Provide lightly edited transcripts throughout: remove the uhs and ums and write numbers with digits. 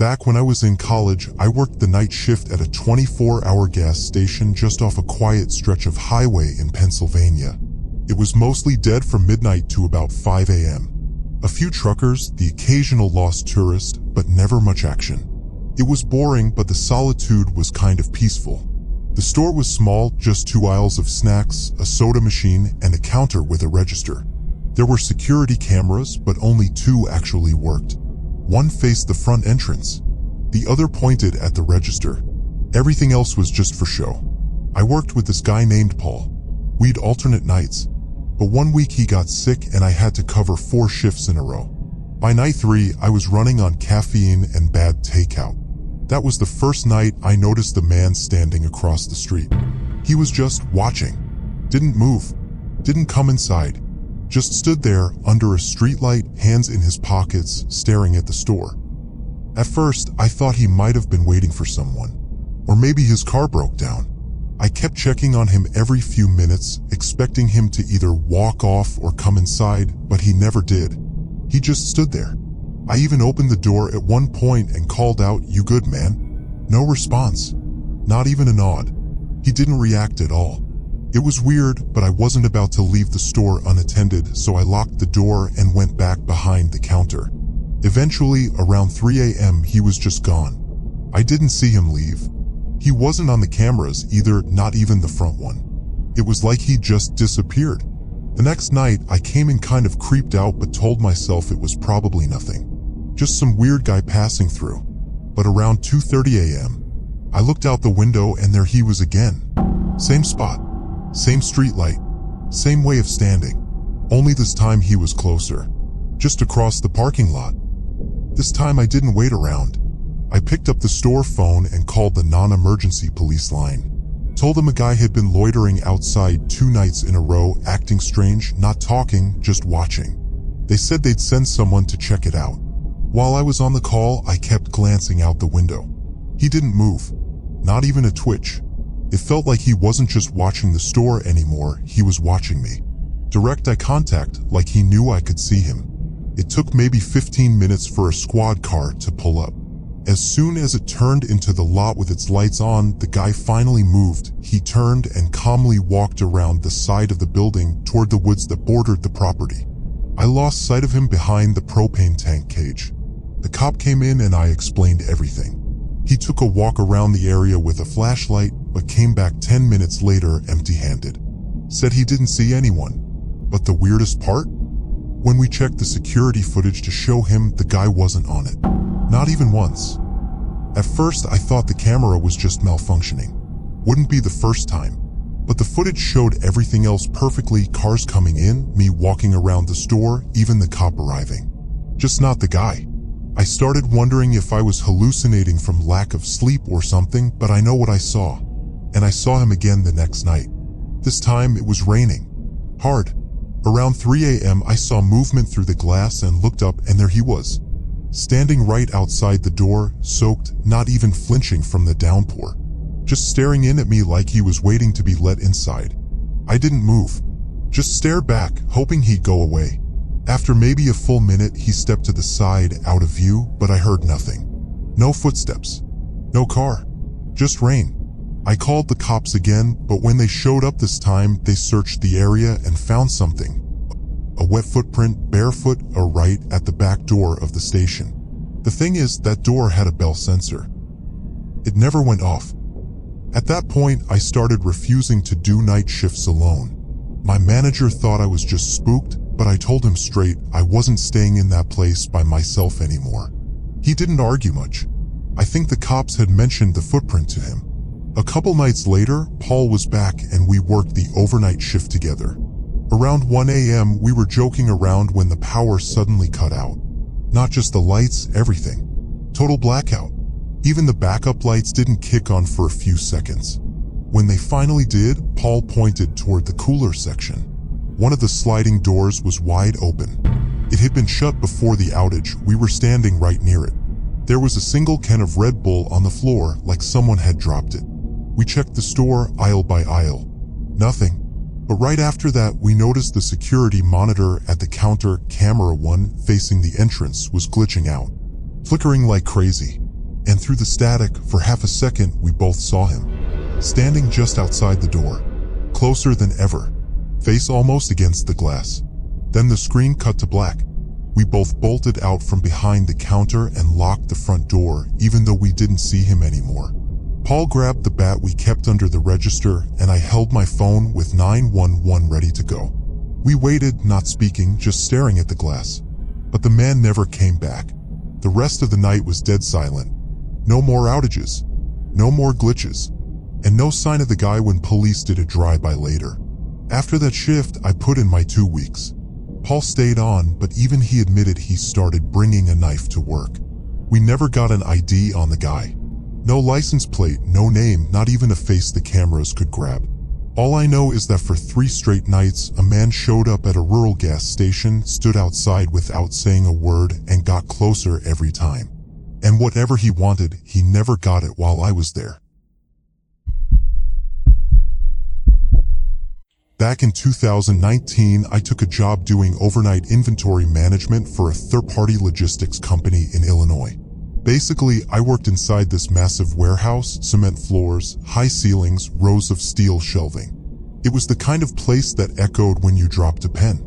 Back when I was in college, I worked the night shift at a 24-hour gas station just off a quiet stretch of highway in Pennsylvania. It was mostly dead from midnight to about 5 a.m. A few truckers, the occasional lost tourist, but never much action. It was boring, but the solitude was kind of peaceful. The store was small, just 2 aisles of snacks, a soda machine, and a counter with a register. There were security cameras, but only 2 actually worked. One faced the front entrance. The other pointed at the register. Everything else was just for show. I worked with this guy named Paul. We'd alternate nights. But one week he got sick and I had to cover 4 shifts in a row. By night 3, I was running on caffeine and bad takeout. That was the first night I noticed the man standing across the street. He was just watching. Didn't move. Didn't come inside. Just stood there under a streetlight, hands in his pockets, staring at the store. At first, I thought he might have been waiting for someone. Or maybe his car broke down. I kept checking on him every few minutes, expecting him to either walk off or come inside, but he never did. He just stood there. I even opened the door at one point and called out, "You good, man?" No response. Not even a nod. He didn't react at all. It was weird, but I wasn't about to leave the store unattended, so I locked the door and went back behind the counter. Eventually, around 3 a.m., he was just gone. I didn't see him leave. He wasn't on the cameras either, not even the front one. It was like he just disappeared. The next night, I came in kind of creeped out but told myself it was probably nothing. Just some weird guy passing through. But around 2:30 a.m., I looked out the window and there he was again. Same spot, same street light, same way of standing. Only this time he was closer, just across the parking lot. This time I didn't wait around. I picked up the store phone and called the non-emergency police line. Told them a guy had been loitering outside 2 nights in a row, acting strange, not talking, just watching. They said they'd send someone to check it out. While I was on the call, I kept glancing out the window. He didn't move, not even a twitch. It felt like he wasn't just watching the store anymore, he was watching me. Direct eye contact, like he knew I could see him. It took maybe 15 minutes for a squad car to pull up. As soon as it turned into the lot with its lights on, the guy finally moved. He turned and calmly walked around the side of the building toward the woods that bordered the property. I lost sight of him behind the propane tank cage. The cop came in and I explained everything. He took a walk around the area with a flashlight, but came back 10 minutes later empty-handed. Said he didn't see anyone. But the weirdest part? When we checked the security footage to show him, the guy wasn't on it. Not even once. At first, I thought the camera was just malfunctioning. Wouldn't be the first time. But the footage showed everything else perfectly, cars coming in, me walking around the store, even the cop arriving. Just not the guy. I started wondering if I was hallucinating from lack of sleep or something, but I know what I saw. And I saw him again the next night. This time it was raining. Hard. Around 3 a.m. I saw movement through the glass and looked up and there he was. Standing right outside the door, soaked, not even flinching from the downpour. Just staring in at me like he was waiting to be let inside. I didn't move. Just stared back, hoping he'd go away. After maybe a full minute, he stepped to the side, out of view, but I heard nothing. No footsteps. No car. Just rain. I called the cops again, but when they showed up this time, they searched the area and found something. A wet footprint, barefoot, right at the back door of the station. The thing is, that door had a bell sensor. It never went off. At that point, I started refusing to do night shifts alone. My manager thought I was just spooked, but I told him straight I wasn't staying in that place by myself anymore. He didn't argue much. I think the cops had mentioned the footprint to him. A couple nights later, Paul was back and we worked the overnight shift together. Around 1 a.m., we were joking around when the power suddenly cut out. Not just the lights, everything. Total blackout. Even the backup lights didn't kick on for a few seconds. When they finally did, Paul pointed toward the cooler section. One of the sliding doors was wide open. It had been shut before the outage. We were standing right near it. There was a single can of Red Bull on the floor, like someone had dropped it. We checked the store aisle by aisle. Nothing. But right after that, we noticed the security monitor at the counter, camera 1 facing the entrance, was glitching out. Flickering like crazy. And through the static, for half a second, we both saw him. Standing just outside the door. Closer than ever. Face almost against the glass. Then the screen cut to black. We both bolted out from behind the counter and locked the front door, even though we didn't see him anymore. Paul grabbed the bat we kept under the register, and I held my phone with 911 ready to go. We waited, not speaking, just staring at the glass. But the man never came back. The rest of the night was dead silent. No more outages. No more glitches. And no sign of the guy when police did a drive-by later. After that shift, I put in my 2 weeks. Paul stayed on, but even he admitted he started bringing a knife to work. We never got an ID on the guy. No license plate, no name, not even a face the cameras could grab. All I know is that for 3 straight nights, a man showed up at a rural gas station, stood outside without saying a word, and got closer every time. And whatever he wanted, he never got it while I was there. Back in 2019, I took a job doing overnight inventory management for a third-party logistics company in Illinois. Basically, I worked inside this massive warehouse, cement floors, high ceilings, rows of steel shelving. It was the kind of place that echoed when you dropped a pen.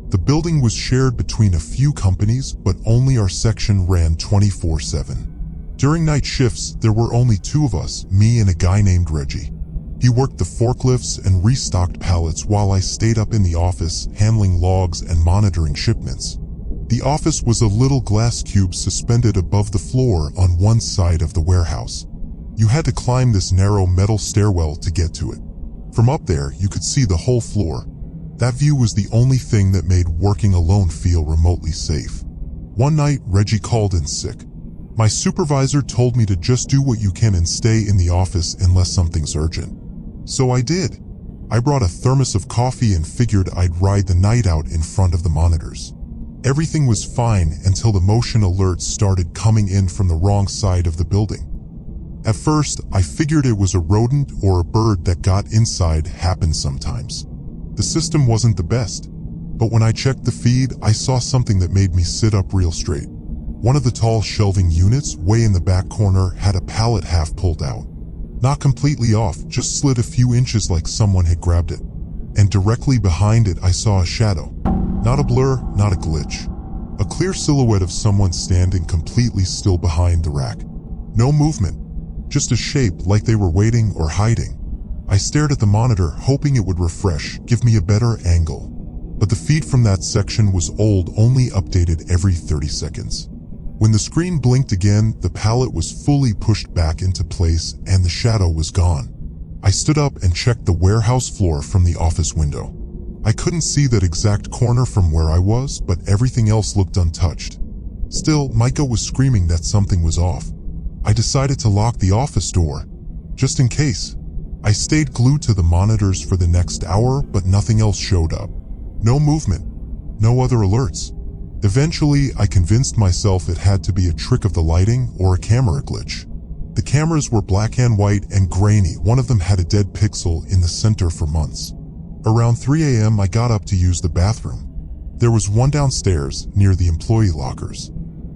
The building was shared between a few companies, but only our section ran 24/7. During night shifts, there were only 2 of us, me and a guy named Reggie. He worked the forklifts and restocked pallets while I stayed up in the office, handling logs and monitoring shipments. The office was a little glass cube suspended above the floor on one side of the warehouse. You had to climb this narrow metal stairwell to get to it. From up there, you could see the whole floor. That view was the only thing that made working alone feel remotely safe. One night, Reggie called in sick. My supervisor told me to just do what you can and stay in the office unless something's urgent. So I did. I brought a thermos of coffee and figured I'd ride the night out in front of the monitors. Everything was fine until the motion alerts started coming in from the wrong side of the building. At first, I figured it was a rodent or a bird that got inside. Happened sometimes. The system wasn't the best, but when I checked the feed, I saw something that made me sit up real straight. One of the tall shelving units, way in the back corner, had a pallet half pulled out. Not completely off, just slid a few inches like someone had grabbed it. And directly behind it, I saw a shadow. Not a blur, not a glitch. A clear silhouette of someone standing completely still behind the rack. No movement, just a shape like they were waiting or hiding. I stared at the monitor, hoping it would refresh, give me a better angle. But the feed from that section was old, only updated every 30 seconds. When the screen blinked again, the pallet was fully pushed back into place and the shadow was gone. I stood up and checked the warehouse floor from the office window. I couldn't see that exact corner from where I was, but everything else looked untouched. Still, Micah was screaming that something was off. I decided to lock the office door, just in case. I stayed glued to the monitors for the next hour, but nothing else showed up. No movement, no other alerts. Eventually, I convinced myself it had to be a trick of the lighting or a camera glitch. The cameras were black and white and grainy. One of them had a dead pixel in the center for months. Around 3 a.m. I got up to use the bathroom. There was one downstairs, near the employee lockers.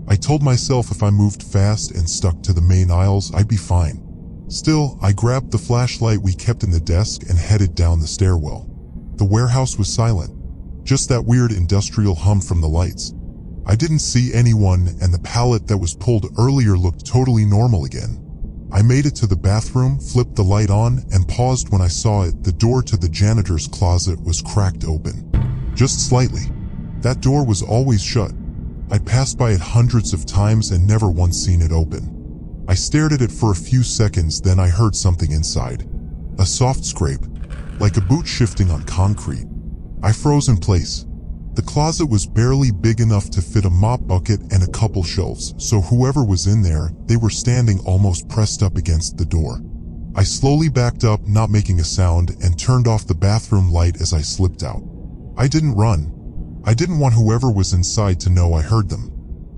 I told myself if I moved fast and stuck to the main aisles, I'd be fine. Still, I grabbed the flashlight we kept in the desk and headed down the stairwell. The warehouse was silent, just that weird industrial hum from the lights. I didn't see anyone, and the pallet that was pulled earlier looked totally normal again. I made it to the bathroom, flipped the light on, and paused when I saw it. The door to the janitor's closet was cracked open. Just slightly. That door was always shut. I'd passed by it hundreds of times and never once seen it open. I stared at it for a few seconds, then I heard something inside. A soft scrape, like a boot shifting on concrete. I froze in place. The closet was barely big enough to fit a mop bucket and a couple shelves, so whoever was in there, they were standing almost pressed up against the door. I slowly backed up, not making a sound, and turned off the bathroom light as I slipped out. I didn't run. I didn't want whoever was inside to know I heard them.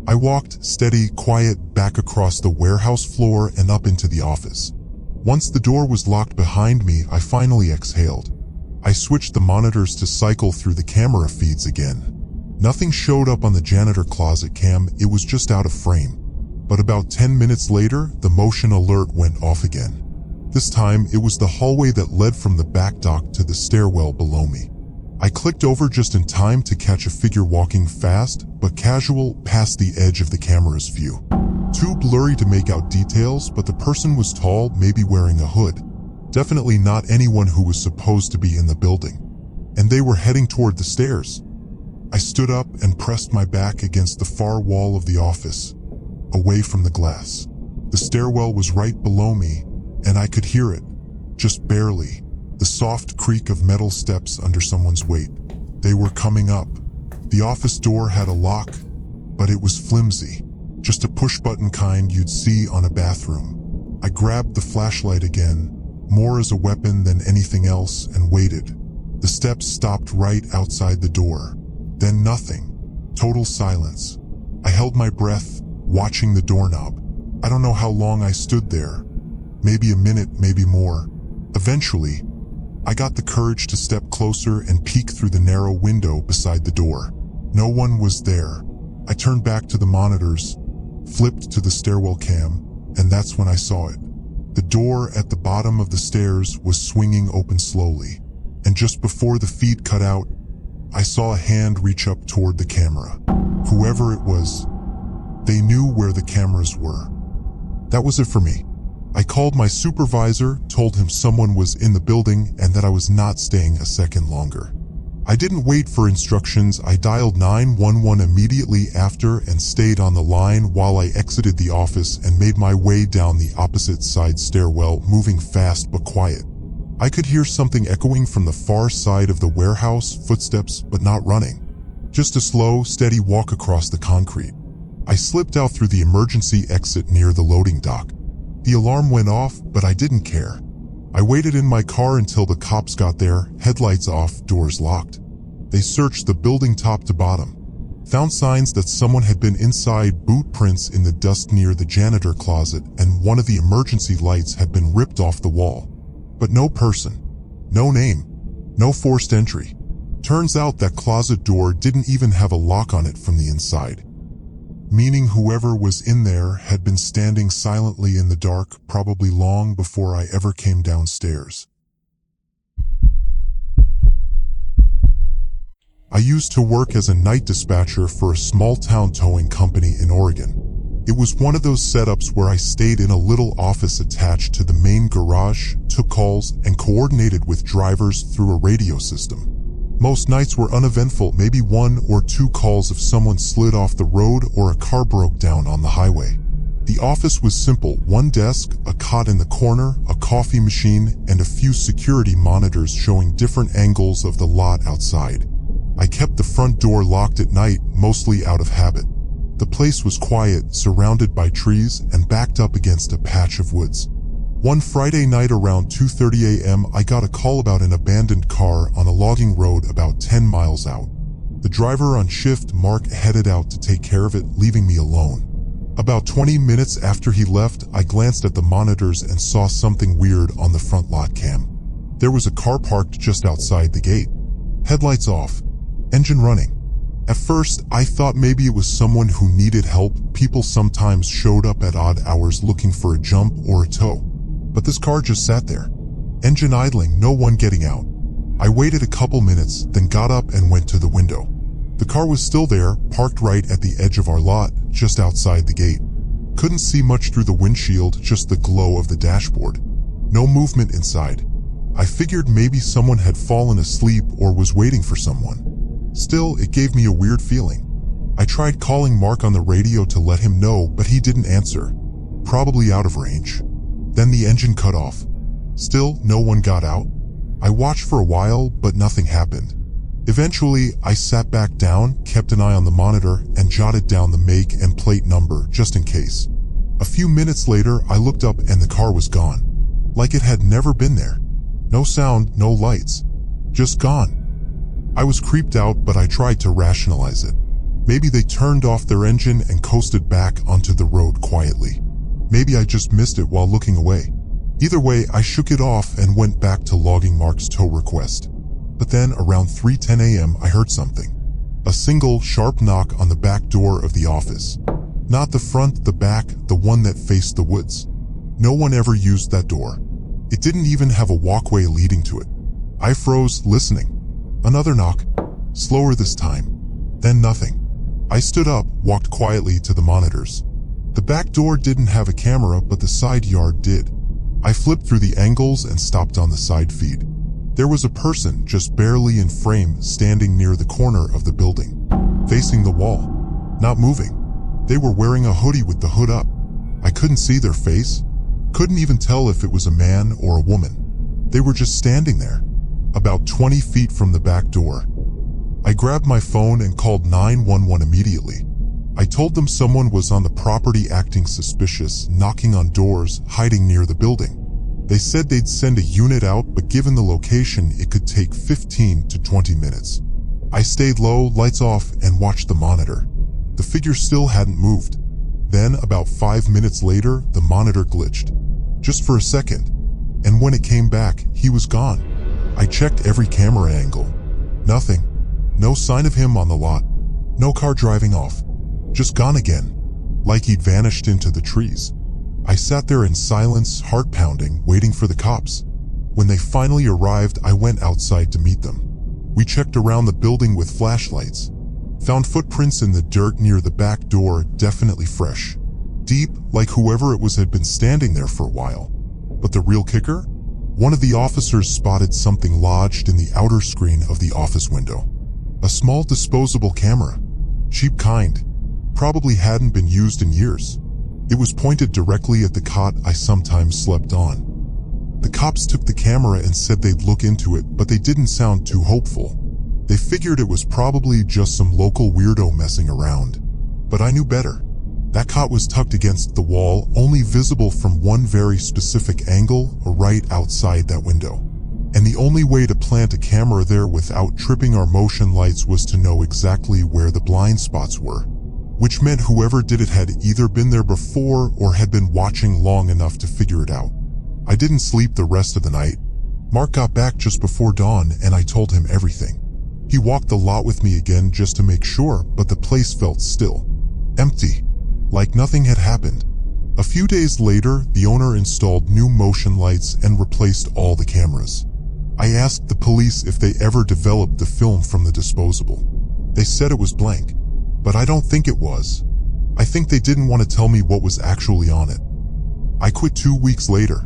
I walked, steady, quiet, back across the warehouse floor and up into the office. Once the door was locked behind me, I finally exhaled. I switched the monitors to cycle through the camera feeds again. Nothing showed up on the janitor closet cam, it was just out of frame. But about 10 minutes later, the motion alert went off again. This time, it was the hallway that led from the back dock to the stairwell below me. I clicked over just in time to catch a figure walking fast, but casual, past the edge of the camera's view. Too blurry to make out details, but the person was tall, maybe wearing a hood. Definitely not anyone who was supposed to be in the building. And they were heading toward the stairs. I stood up and pressed my back against the far wall of the office, away from the glass. The stairwell was right below me, and I could hear it, just barely, the soft creak of metal steps under someone's weight. They were coming up. The office door had a lock, but it was flimsy, just a push-button kind you'd see on a bathroom. I grabbed the flashlight again, more as a weapon than anything else, and waited. The steps stopped right outside the door. Then nothing. Total silence. I held my breath, watching the doorknob. I don't know how long I stood there. Maybe a minute, maybe more. Eventually, I got the courage to step closer and peek through the narrow window beside the door. No one was there. I turned back to the monitors, flipped to the stairwell cam, and that's when I saw it. The door at the bottom of the stairs was swinging open slowly, and just before the feed cut out, I saw a hand reach up toward the camera. Whoever it was, they knew where the cameras were. That was it for me. I called my supervisor, told him someone was in the building and that I was not staying a second longer. I didn't wait for instructions. I dialed 911 immediately after and stayed on the line while I exited the office and made my way down the opposite side stairwell, moving fast but quiet. I could hear something echoing from the far side of the warehouse, footsteps, but not running. Just a slow, steady walk across the concrete. I slipped out through the emergency exit near the loading dock. The alarm went off, but I didn't care. I waited in my car until the cops got there, headlights off, doors locked. They searched the building top to bottom. Found signs that someone had been inside, boot prints in the dust near the janitor closet, and one of the emergency lights had been ripped off the wall. But no person, no name, no forced entry. Turns out that closet door didn't even have a lock on it from the inside. Meaning whoever was in there had been standing silently in the dark, probably long before I ever came downstairs. I used to work as a night dispatcher for a small-town towing company in Oregon. It was one of those setups where I stayed in a little office attached to the main garage, took calls, and coordinated with drivers through a radio system. Most nights were uneventful, maybe 1 or 2 calls if someone slid off the road or a car broke down on the highway. The office was simple: 1 desk, a cot in the corner, a coffee machine, and a few security monitors showing different angles of the lot outside. I kept the front door locked at night, mostly out of habit. The place was quiet, surrounded by trees, and backed up against a patch of woods. One Friday night around 2:30 a.m., I got a call about an abandoned car on a logging road about 10 miles out. The driver on shift, Mark, headed out to take care of it, leaving me alone. About 20 minutes after he left, I glanced at the monitors and saw something weird on the front lot cam. There was a car parked just outside the gate. Headlights off, engine running. At first, I thought maybe it was someone who needed help. People sometimes showed up at odd hours looking for a jump or a tow. But this car just sat there, engine idling, no one getting out. I waited a couple minutes, then got up and went to the window. The car was still there, parked right at the edge of our lot, just outside the gate. Couldn't see much through the windshield, just the glow of the dashboard. No movement inside. I figured maybe someone had fallen asleep or was waiting for someone. Still, it gave me a weird feeling. I tried calling Mark on the radio to let him know, but he didn't answer. Probably out of range. Then the engine cut off. Still, no one got out. I watched for a while, but nothing happened. Eventually, I sat back down, kept an eye on the monitor, and jotted down the make and plate number, just in case. A few minutes later, I looked up and the car was gone. Like it had never been there. No sound, no lights. Just gone. I was creeped out, but I tried to rationalize it. Maybe they turned off their engine and coasted back onto the road quietly. Maybe I just missed it while looking away. Either way, I shook it off and went back to logging Mark's tow request. But then, around 3:10 a.m., I heard something. A single, sharp knock on the back door of the office. Not the front, the back, the one that faced the woods. No one ever used that door. It didn't even have a walkway leading to it. I froze, listening. Another knock. Slower this time. Then nothing. I stood up, walked quietly to the monitors. The back door didn't have a camera, but the side yard did. I flipped through the angles and stopped on the side feed. There was a person, just barely in frame, standing near the corner of the building, facing the wall, not moving. They were wearing a hoodie with the hood up. I couldn't see their face. Couldn't even tell if it was a man or a woman. They were just standing there, about 20 feet from the back door. I grabbed my phone and called 911 immediately. I told them someone was on the property acting suspicious, knocking on doors, hiding near the building. They said they'd send a unit out, but given the location, it could take 15 to 20 minutes. I stayed low, lights off, and watched the monitor. The figure still hadn't moved. Then, about 5 minutes later, the monitor glitched. Just for a second. And when it came back, he was gone. I checked every camera angle. Nothing. No sign of him on the lot. No car driving off. Just gone again. Like he'd vanished into the trees. I sat there in silence, heart pounding, waiting for the cops. When they finally arrived, I went outside to meet them. We checked around the building with flashlights. Found footprints in the dirt near the back door, definitely fresh. Deep, like whoever it was had been standing there for a while. But the real kicker? One of the officers spotted something lodged in the outer screen of the office window. A small disposable camera. Cheap kind. Probably hadn't been used in years. It was pointed directly at the cot I sometimes slept on. The cops took the camera and said they'd look into it, but they didn't sound too hopeful. They figured it was probably just some local weirdo messing around. But I knew better. That cot was tucked against the wall, only visible from one very specific angle, right outside that window. And the only way to plant a camera there without tripping our motion lights was to know exactly where the blind spots were. Which meant whoever did it had either been there before or had been watching long enough to figure it out. I didn't sleep the rest of the night. Mark got back just before dawn and I told him everything. He walked the lot with me again just to make sure, but the place felt still. Empty. Like nothing had happened. A few days later, the owner installed new motion lights and replaced all the cameras. I asked the police if they ever developed the film from the disposable. They said it was blank, but I don't think it was. I think they didn't want to tell me what was actually on it. I quit 2 weeks later.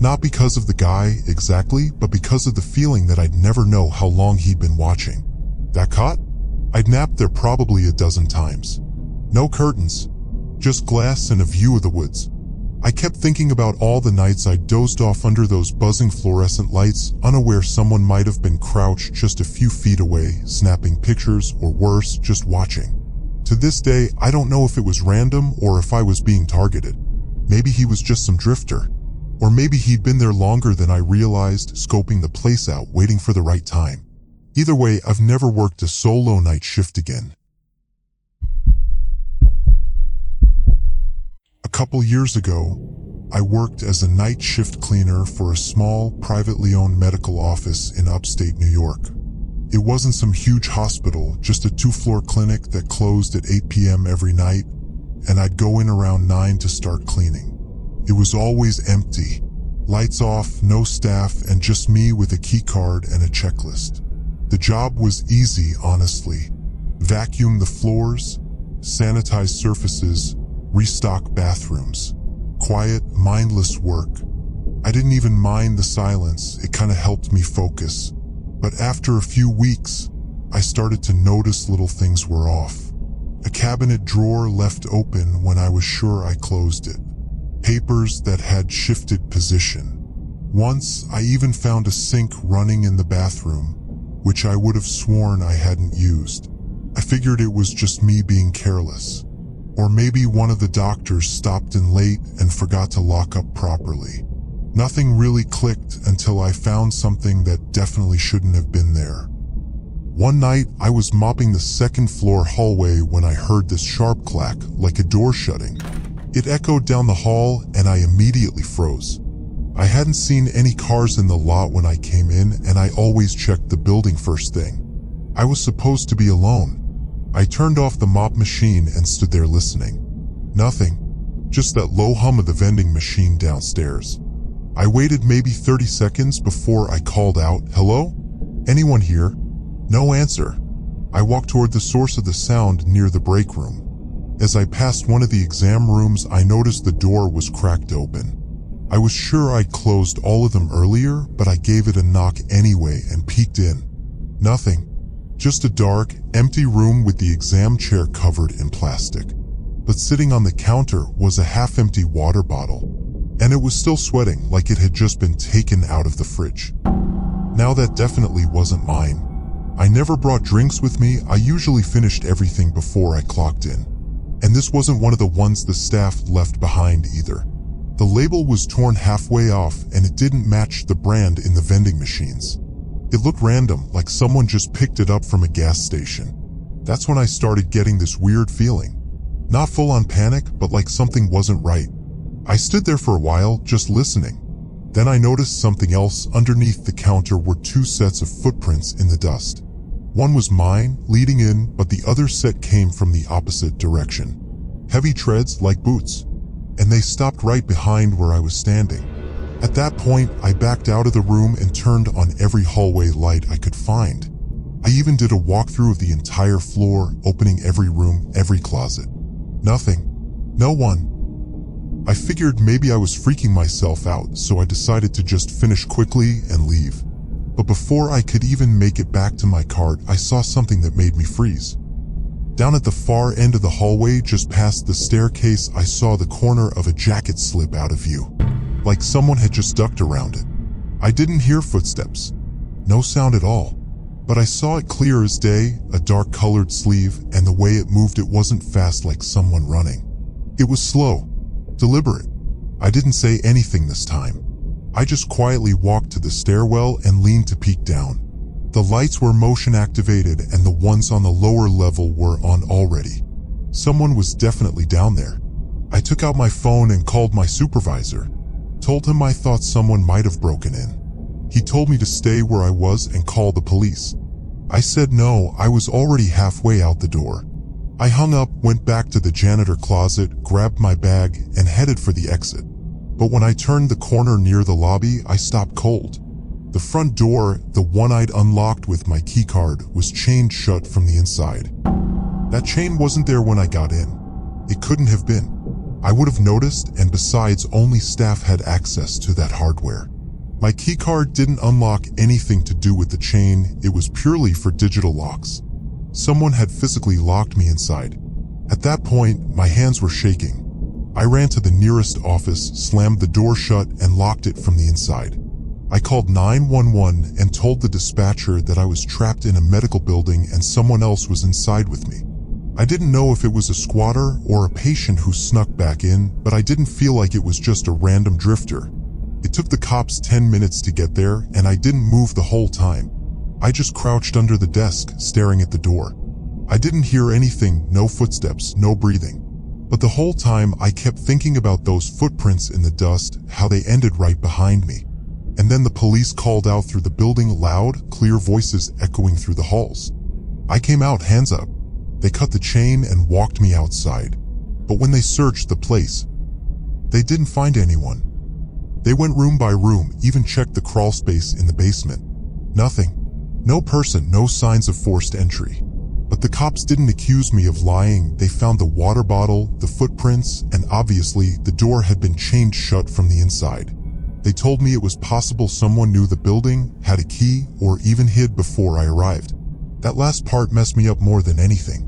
Not because of the guy, exactly, but because of the feeling that I'd never know how long he'd been watching. That cot? I'd napped there probably a dozen times. No curtains. Just glass and a view of the woods. I kept thinking about all the nights I dozed off under those buzzing fluorescent lights, unaware someone might have been crouched just a few feet away, snapping pictures, or worse, just watching. To this day, I don't know if it was random or if I was being targeted. Maybe he was just some drifter. Or maybe he'd been there longer than I realized, scoping the place out, waiting for the right time. Either way, I've never worked a solo night shift again. A couple years ago, I worked as a night shift cleaner for a small, privately owned medical office in upstate New York. It wasn't some huge hospital, just a 2-floor clinic that closed at 8 p.m. every night, and I'd go in around 9 to start cleaning. It was always empty. Lights off, no staff, and just me with a key card and a checklist. The job was easy, honestly. Vacuum the floors, sanitize surfaces, restock bathrooms. Quiet, mindless work. I didn't even mind the silence, it kinda helped me focus. But after a few weeks, I started to notice little things were off. A cabinet drawer left open when I was sure I closed it. Papers that had shifted position. Once, I even found a sink running in the bathroom, which I would have sworn I hadn't used. I figured it was just me being careless. Or maybe one of the doctors stopped in late and forgot to lock up properly. Nothing really clicked until I found something that definitely shouldn't have been there. One night, I was mopping the second-floor hallway when I heard this sharp clack, like a door shutting. It echoed down the hall, and I immediately froze. I hadn't seen any cars in the lot when I came in, and I always checked the building first thing. I was supposed to be alone. I turned off the mop machine and stood there listening. Nothing. Just that low hum of the vending machine downstairs. I waited maybe 30 seconds before I called out, "Hello? Anyone here?" No answer. I walked toward the source of the sound near the break room. As I passed one of the exam rooms, I noticed the door was cracked open. I was sure I'd closed all of them earlier, but I gave it a knock anyway and peeked in. Nothing. Just a dark, empty room with the exam chair covered in plastic. But sitting on the counter was a half-empty water bottle. And it was still sweating like it had just been taken out of the fridge. Now that definitely wasn't mine. I never brought drinks with me. I usually finished everything before I clocked in. And this wasn't one of the ones the staff left behind either. The label was torn halfway off and it didn't match the brand in the vending machines. It looked random, like someone just picked it up from a gas station. That's when I started getting this weird feeling. Not full-on panic, but like something wasn't right. I stood there for a while, just listening. Then I noticed something else. Underneath the counter were two sets of footprints in the dust. One was mine, leading in, but the other set came from the opposite direction. Heavy treads like boots. And they stopped right behind where I was standing. At that point, I backed out of the room and turned on every hallway light I could find. I even did a walkthrough of the entire floor, opening every room, every closet. Nothing. No one. I figured maybe I was freaking myself out, so I decided to just finish quickly and leave. But before I could even make it back to my cart, I saw something that made me freeze. Down at the far end of the hallway, just past the staircase, I saw the corner of a jacket slip out of view. Like someone had just ducked around it. I didn't hear footsteps. No sound at all. But I saw it clear as day, a dark colored sleeve, and the way it moved, it wasn't fast like someone running. It was slow, deliberate. I didn't say anything this time. I just quietly walked to the stairwell and leaned to peek down. The lights were motion activated and the ones on the lower level were on already. Someone was definitely down there. I took out my phone and called my supervisor. Told him I thought someone might have broken in. He told me to stay where I was and call the police. I said no, I was already halfway out the door. I hung up, went back to the janitor closet, grabbed my bag, and headed for the exit. But when I turned the corner near the lobby, I stopped cold. The front door, the one I'd unlocked with my keycard, was chained shut from the inside. That chain wasn't there when I got in. It couldn't have been. I would have noticed, and besides, only staff had access to that hardware. My keycard didn't unlock anything to do with the chain. It was purely for digital locks. Someone had physically locked me inside. At that point, my hands were shaking. I ran to the nearest office, slammed the door shut, and locked it from the inside. I called 911 and told the dispatcher that I was trapped in a medical building and someone else was inside with me. I didn't know if it was a squatter or a patient who snuck back in, but I didn't feel like it was just a random drifter. It took the cops 10 minutes to get there, and I didn't move the whole time. I just crouched under the desk, staring at the door. I didn't hear anything, no footsteps, no breathing. But the whole time I kept thinking about those footprints in the dust, how they ended right behind me. And then the police called out through the building, loud, clear voices echoing through the halls. I came out, hands up. They cut the chain and walked me outside. But when they searched the place, they didn't find anyone. They went room by room, even checked the crawl space in the basement. Nothing. No person, no signs of forced entry. But the cops didn't accuse me of lying. They found the water bottle, the footprints, and obviously the door had been chained shut from the inside. They told me it was possible someone knew the building, had a key, or even hid before I arrived. That last part messed me up more than anything.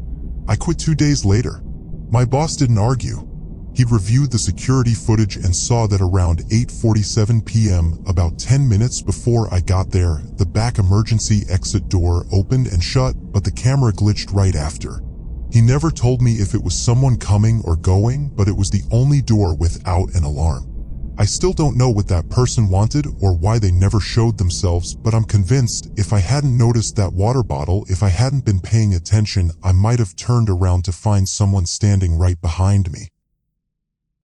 I quit 2 days later. My boss didn't argue. He'd reviewed the security footage and saw that around 8:47 p.m., about 10 minutes before I got there, the back emergency exit door opened and shut, but the camera glitched right after. He never told me if it was someone coming or going, but it was the only door without an alarm. I still don't know what that person wanted or why they never showed themselves, but I'm convinced if I hadn't noticed that water bottle, if I hadn't been paying attention, I might have turned around to find someone standing right behind me.